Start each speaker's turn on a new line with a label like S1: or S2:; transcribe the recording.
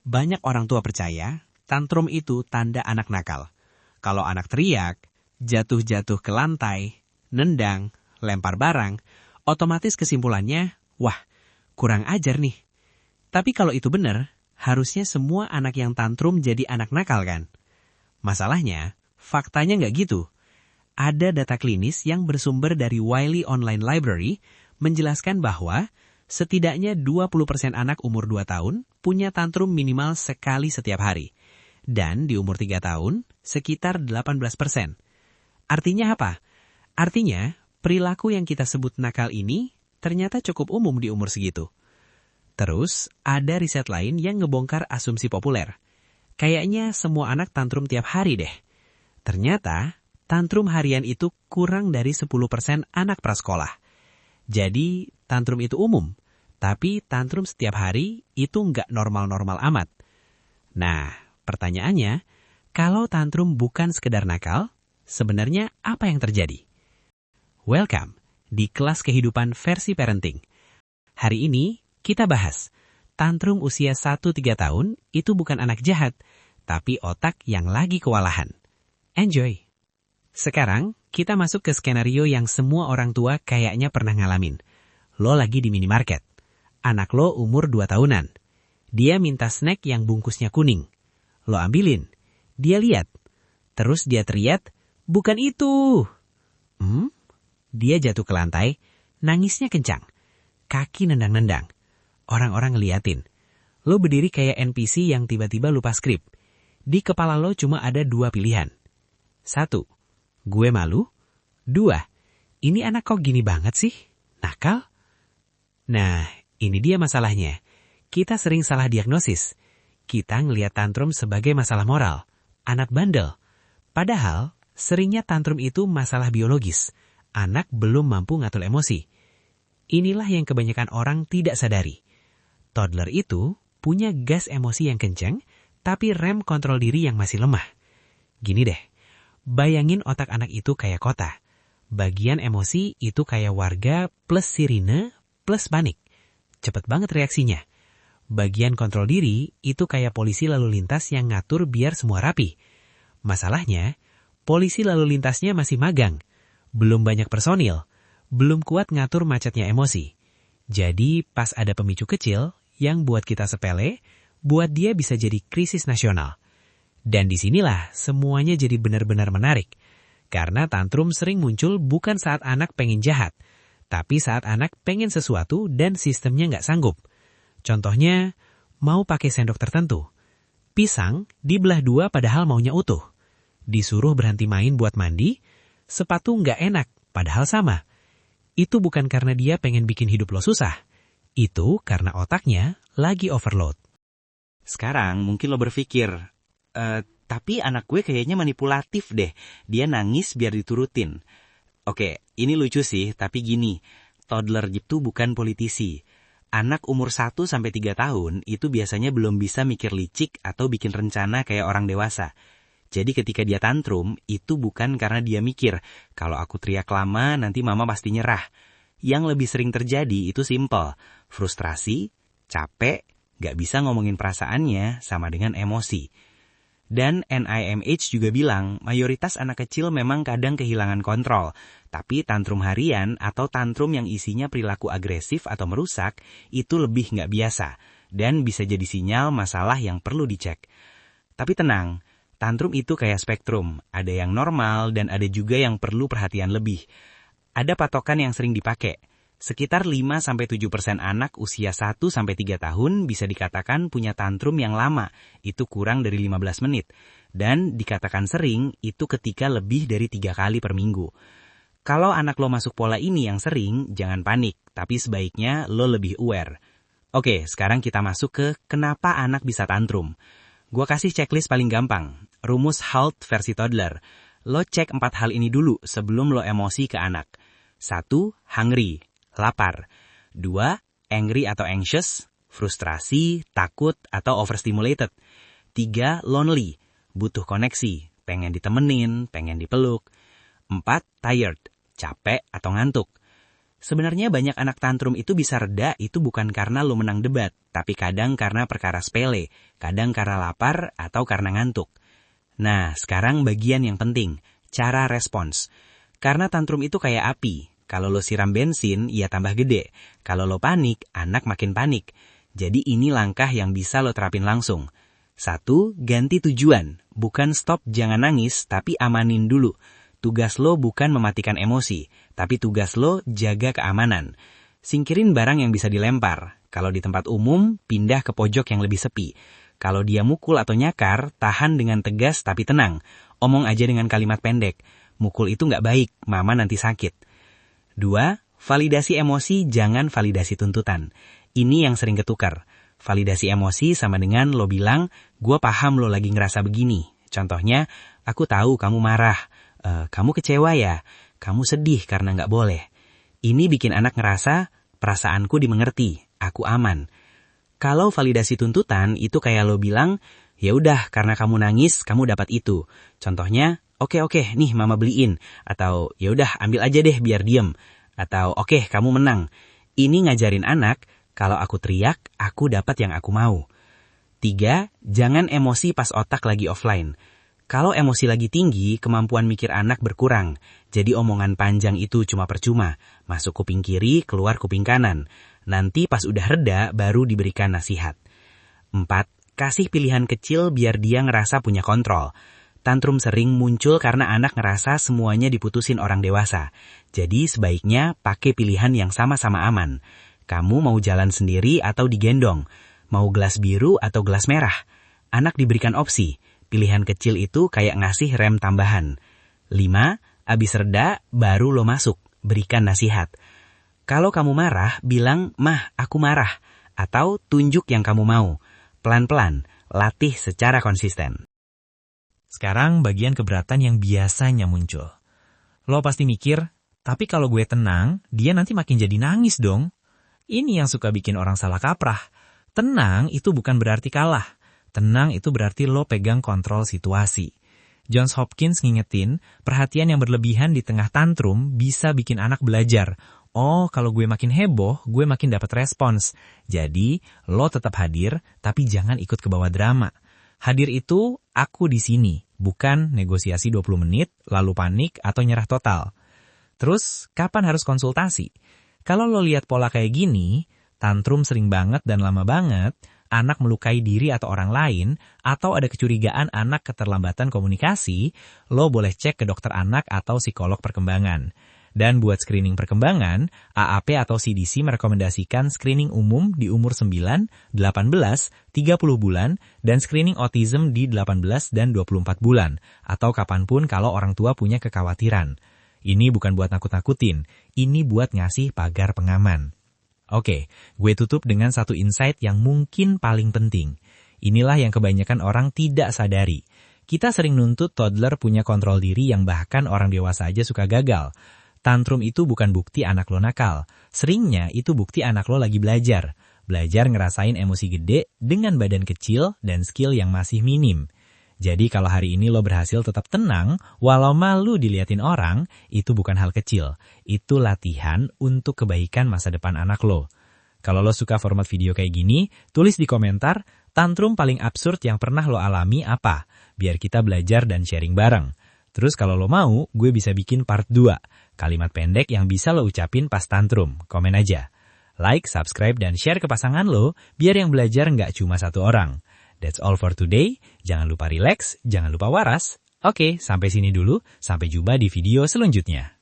S1: Banyak orang tua percaya, tantrum itu tanda anak nakal. Kalau anak teriak, jatuh-jatuh ke lantai, nendang, lempar barang, otomatis kesimpulannya, wah, kurang ajar nih. Tapi kalau itu benar, harusnya semua anak yang tantrum jadi anak nakal kan? Masalahnya, faktanya nggak gitu. Ada data klinis yang bersumber dari Wiley Online Library menjelaskan bahwa setidaknya 20% anak umur 2 tahun punya tantrum minimal sekali setiap hari. Dan di umur 3 tahun, sekitar 18%. Artinya apa? Artinya, perilaku yang kita sebut nakal ini ternyata cukup umum di umur segitu. Terus, ada riset lain yang ngebongkar asumsi populer. Kayaknya semua anak tantrum tiap hari deh. Ternyata, tantrum harian itu kurang dari 10% anak prasekolah. Jadi, tantrum itu umum, tapi tantrum setiap hari itu nggak normal-normal amat. Nah, pertanyaannya, kalau tantrum bukan sekedar nakal, sebenarnya apa yang terjadi? Welcome di kelas kehidupan versi parenting. Hari ini kita bahas, tantrum usia 1-3 tahun itu bukan anak jahat, tapi otak yang lagi kewalahan. Enjoy! Sekarang, kita masuk ke skenario yang semua orang tua kayaknya pernah ngalamin. Lo lagi di minimarket. Anak lo umur 2 tahunan. Dia minta snack yang bungkusnya kuning. Lo ambilin. Dia lihat. Terus dia teriak, "Bukan itu!" Dia jatuh ke lantai, nangisnya kencang. Kaki nendang-nendang. Orang-orang ngeliatin. Lo berdiri kayak NPC yang tiba-tiba lupa skrip. Di kepala lo cuma ada 2 pilihan. 1. Gue malu. 2. Ini anak kok gini banget sih? Nakal? Nah, ini dia masalahnya. Kita sering salah diagnosis. Kita ngelihat tantrum sebagai masalah moral. Anak bandel. Padahal, seringnya tantrum itu masalah biologis. Anak belum mampu ngatur emosi. Inilah yang kebanyakan orang tidak sadari. Toddler itu punya gas emosi yang kencang, tapi rem kontrol diri yang masih lemah. Gini deh. Bayangin otak anak itu kayak kota. Bagian emosi itu kayak warga plus sirine plus panik. Cepet banget reaksinya. Bagian kontrol diri itu kayak polisi lalu lintas yang ngatur biar semua rapi. Masalahnya, polisi lalu lintasnya masih magang. Belum banyak personil. Belum kuat ngatur macetnya emosi. Jadi pas ada pemicu kecil yang buat kita sepele, buat dia bisa jadi krisis nasional. Dan disinilah semuanya jadi benar-benar menarik. Karena tantrum sering muncul bukan saat anak pengen jahat, tapi saat anak pengen sesuatu dan sistemnya nggak sanggup. Contohnya, mau pakai sendok tertentu. Pisang dibelah 2 padahal maunya utuh. Disuruh berhenti main buat mandi, sepatu nggak enak padahal sama. Itu bukan karena dia pengen bikin hidup lo susah. Itu karena otaknya lagi overload.
S2: Sekarang mungkin lo berpikir, tapi anak gue kayaknya manipulatif deh. Dia nangis biar diturutin. Oke, ini lucu sih, tapi gini. Toddler itu bukan politisi. Anak umur 1-3 tahun itu biasanya belum bisa mikir licik atau bikin rencana kayak orang dewasa. Jadi ketika dia tantrum, itu bukan karena dia mikir, kalau aku teriak lama nanti mama pasti nyerah. Yang lebih sering terjadi itu simple. Frustrasi, capek, gak bisa ngomongin perasaannya sama dengan emosi. Dan NIMH juga bilang, mayoritas anak kecil memang kadang kehilangan kontrol. Tapi tantrum harian atau tantrum yang isinya perilaku agresif atau merusak, itu lebih nggak biasa. Dan bisa jadi sinyal masalah yang perlu dicek. Tapi tenang, tantrum itu kayak spektrum. Ada yang normal dan ada juga yang perlu perhatian lebih. Ada patokan yang sering dipakai. Sekitar 5-7% anak usia 1-3 tahun bisa dikatakan punya tantrum yang lama, itu kurang dari 15 menit. Dan dikatakan sering, itu ketika lebih dari 3 kali per minggu. Kalau anak lo masuk pola ini yang sering, jangan panik, tapi sebaiknya lo lebih aware. Oke, sekarang kita masuk ke kenapa anak bisa tantrum. Gua kasih checklist paling gampang, rumus HALT versi toddler. Lo cek 4 hal ini dulu sebelum lo emosi ke anak. 1. Hungry. Lapar. 2. Angry atau anxious, frustrasi, takut, atau overstimulated. 3. Lonely, butuh koneksi, pengen ditemenin, pengen dipeluk. 4. Tired, capek atau ngantuk. Sebenarnya banyak anak tantrum itu bisa reda itu bukan karena lo menang debat, tapi kadang karena perkara sepele, kadang karena lapar atau karena ngantuk. Nah, sekarang bagian yang penting, cara respons. Karena tantrum itu kayak api, kalau lo siram bensin, ia tambah gede. Kalau lo panik, anak makin panik. Jadi ini langkah yang bisa lo terapin langsung. 1. Ganti tujuan. Bukan stop jangan nangis, tapi amanin dulu. Tugas lo bukan mematikan emosi, tapi tugas lo jaga keamanan. Singkirin barang yang bisa dilempar. Kalau di tempat umum, pindah ke pojok yang lebih sepi. Kalau dia mukul atau nyakar, tahan dengan tegas tapi tenang. Omong aja dengan kalimat pendek. Mukul itu nggak baik, mama nanti sakit. 2. Validasi emosi, jangan validasi tuntutan. Ini yang sering ketukar. Validasi emosi sama dengan lo bilang, gue paham lo lagi ngerasa begini. Contohnya, aku tahu kamu marah. Kamu kecewa ya? Kamu sedih karena nggak boleh. Ini bikin anak ngerasa, perasaanku dimengerti, aku aman. Kalau validasi tuntutan, itu kayak lo bilang, ya udah karena kamu nangis, kamu dapat itu. Contohnya, oke, nih mama beliin. Atau, ya udah ambil aja deh biar diem. Atau, oke, kamu menang. Ini ngajarin anak, kalau aku teriak, aku dapat yang aku mau. 3. Jangan emosi pas otak lagi offline. Kalau emosi lagi tinggi, kemampuan mikir anak berkurang. Jadi omongan panjang itu cuma percuma. Masuk kuping kiri, keluar kuping kanan. Nanti pas udah reda, baru diberikan nasihat. 4. Kasih pilihan kecil biar dia ngerasa punya kontrol. Tantrum sering muncul karena anak ngerasa semuanya diputusin orang dewasa. Jadi sebaiknya pakai pilihan yang sama-sama aman. Kamu mau jalan sendiri atau digendong? Mau gelas biru atau gelas merah? Anak diberikan opsi. Pilihan kecil itu kayak ngasih rem tambahan. 5. Abis reda, baru lo masuk. Berikan nasihat. Kalau kamu marah, bilang, Mah, aku marah. Atau tunjuk yang kamu mau. Pelan-pelan, latih secara konsisten.
S3: Sekarang bagian keberatan yang biasanya muncul. Lo pasti mikir, tapi kalau gue tenang, dia nanti makin jadi nangis dong. Ini yang suka bikin orang salah kaprah. Tenang itu bukan berarti kalah. Tenang itu berarti lo pegang kontrol situasi. Johns Hopkins ngingetin, perhatian yang berlebihan di tengah tantrum bisa bikin anak belajar. Oh, kalau gue makin heboh, gue makin dapat respons. Jadi, lo tetap hadir, tapi jangan ikut ke bawah drama. Hadir itu, aku di sini, bukan negosiasi 20 menit, lalu panik atau nyerah total. Terus, kapan harus konsultasi? Kalau lo lihat pola kayak gini, tantrum sering banget dan lama banget, anak melukai diri atau orang lain, atau ada kecurigaan anak keterlambatan komunikasi, lo boleh cek ke dokter anak atau psikolog perkembangan. Dan buat screening perkembangan, AAP atau CDC merekomendasikan screening umum di umur 9, 18, 30 bulan, dan screening autism di 18 dan 24 bulan, atau kapanpun kalau orang tua punya kekhawatiran. Ini bukan buat nakut-nakutin, ini buat ngasih pagar pengaman. Oke, gue tutup dengan satu insight yang mungkin paling penting. Inilah yang kebanyakan orang tidak sadari. Kita sering nuntut toddler punya kontrol diri yang bahkan orang dewasa aja suka gagal. Tantrum itu bukan bukti anak lo nakal. Seringnya itu bukti anak lo lagi belajar. Belajar ngerasain emosi gede dengan badan kecil dan skill yang masih minim. Jadi kalau hari ini lo berhasil tetap tenang, walau malu diliatin orang, itu bukan hal kecil. Itu latihan untuk kebaikan masa depan anak lo. Kalau lo suka format video kayak gini, tulis di komentar, tantrum paling absurd yang pernah lo alami apa? Biar kita belajar dan sharing bareng. Terus kalau lo mau, gue bisa bikin part 2. Kalimat pendek yang bisa lo ucapin pas tantrum. Komen aja. Like, subscribe, dan share ke pasangan lo, biar yang belajar nggak cuma satu orang. That's all for today. Jangan lupa relax, jangan lupa waras. Oke, sampai sini dulu. Sampai jumpa di video selanjutnya.